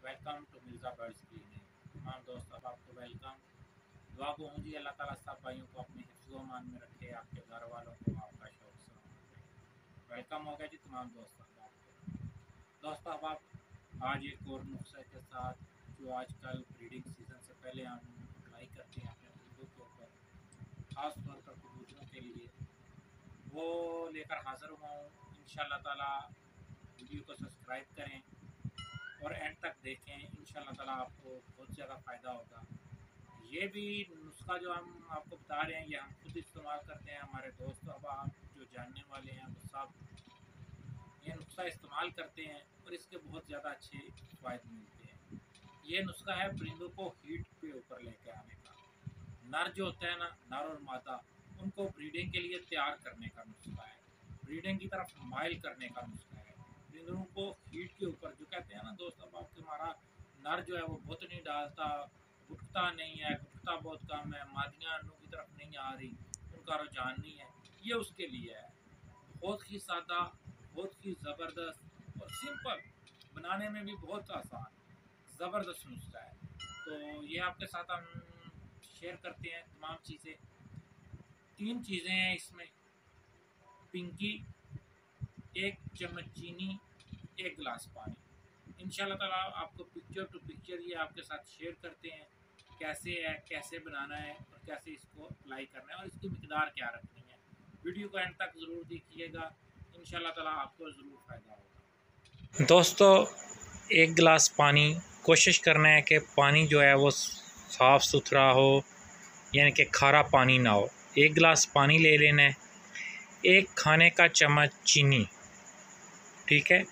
Welcome to Mirza birds clinic. तमाम दोस्तों आपको वेलकम। दुआ को हूँ जी अल्लाह ताला सब भाइयों को अपने हिफ्ज़-ओ-मान में रखे, आपके घर वालों को आपका शौक सलामत। वेलकम हो गया जी तमाम दोस्तों दोस्तों अब आप आज एक और नुस्खे के साथ जो आजकल ब्रीडिंग सीज़न से पहले हम अप्लाई करते हैं अपने मुर्गों के ऊपर, ख़ास तौर पर कबूतरों के लिए, वो लेकर हाज़िर हुआ हूँ। इंशाअल्लाह ताला वीडियो को सब्सक्राइब करें और एंड तक देखें। इंशाअल्लाह ताला आपको बहुत ज़्यादा फ़ायदा होगा। ये भी नुस्खा जो हम आपको बता रहे हैं ये हम खुद इस्तेमाल करते हैं, हमारे दोस्त अब आप जो जानने वाले हैं वो सब ये नुस्खा इस्तेमाल करते हैं और इसके बहुत ज़्यादा अच्छे फ़ायदे मिलते हैं। ये नुस्खा है परिंदों को हीट पे ऊपर लेके आने का। नर जो होता है ना, नर और मादा, उनको ब्रीडिंग के लिए तैयार करने का नुस्खा है, ब्रीडिंग की तरफ माइल करने का नुस्खा है। परिंदों को हीट के ऊपर जो कहते हैं ना दोस्त अब आपके हमारा नर जो है वो बहुत नहीं डालता, गुटकता नहीं है, गुटकता बहुत कम है, मादियाँ अंडों की तरफ नहीं आ रही, उनका रुझान नहीं है, ये उसके लिए है। बहुत ही सादा, बहुत ही ज़बरदस्त और सिंपल, बनाने में भी बहुत आसान, ज़बरदस्त नुस्खा है। तो ये आपके साथ हम शेयर करते हैं तमाम चीज़ें। 3 चीज़ें हैं इसमें, पिंकी, 1 चम्मच चीनी, 1 गिलास पानी। इंशाल्लाह ताला आपको पिक्चर टू पिक्चर ये आपके साथ शेयर करते हैं कैसे है, कैसे बनाना है और कैसे इसको अप्लाई करना है और इसकी मिकदार क्या रखनी है। वीडियो को एंड तक ज़रूर देखिएगा, इंशाल्लाह ताला आपको ज़रूर फ़ायदा होगा। दोस्तों 1 गिलास पानी, कोशिश करना है कि पानी जो है वो साफ़ सुथरा हो, यानी कि खारा पानी ना हो। 1 गिलास पानी ले लेना है, 1 खाने का चम्मच चीनी, ठीक है,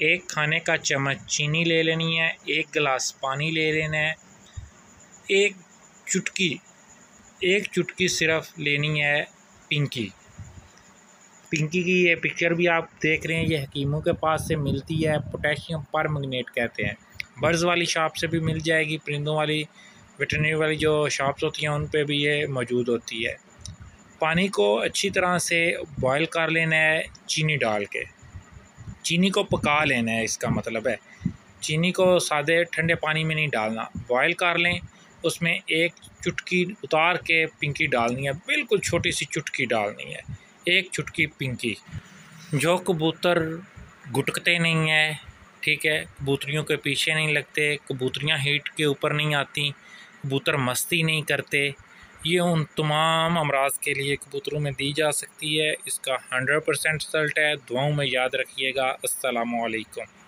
1 खाने का चम्मच चीनी ले लेनी है, 1 गिलास पानी ले लेना है, एक चुटकी सिर्फ लेनी है पिंकी। पिंकी की ये पिक्चर भी आप देख रहे हैं, ये हकीमों के पास से मिलती है, पोटेशियम परमैंगनेट कहते हैं। बर्ड्स वाली शॉप से भी मिल जाएगी, परिंदों वाली वेटरनरी वाली जो शॉप्स होती हैं उन पे भी ये मौजूद होती है। पानी को अच्छी तरह से बॉयल कर लेना है चीनी डाल के, चीनी को पका लेना है, इसका मतलब है चीनी को सादे ठंडे पानी में नहीं डालना, बॉयल कर लें। उसमें 1 चुटकी उतार के पिंकी डालनी है, बिल्कुल छोटी सी चुटकी डालनी है, 1 चुटकी पिंकी। जो कबूतर गुटकते नहीं हैं, ठीक है, कबूतरियों के पीछे नहीं लगते, कबूतरियाँ हीट के ऊपर नहीं आती, कबूतर मस्ती नहीं करते, ये उन तमाम अमराज के लिए कबूतरों में दी जा सकती है। इसका 100% रिज़ल्ट है। दुआओं में याद रखिएगा। अस्सलामु अलैकुम।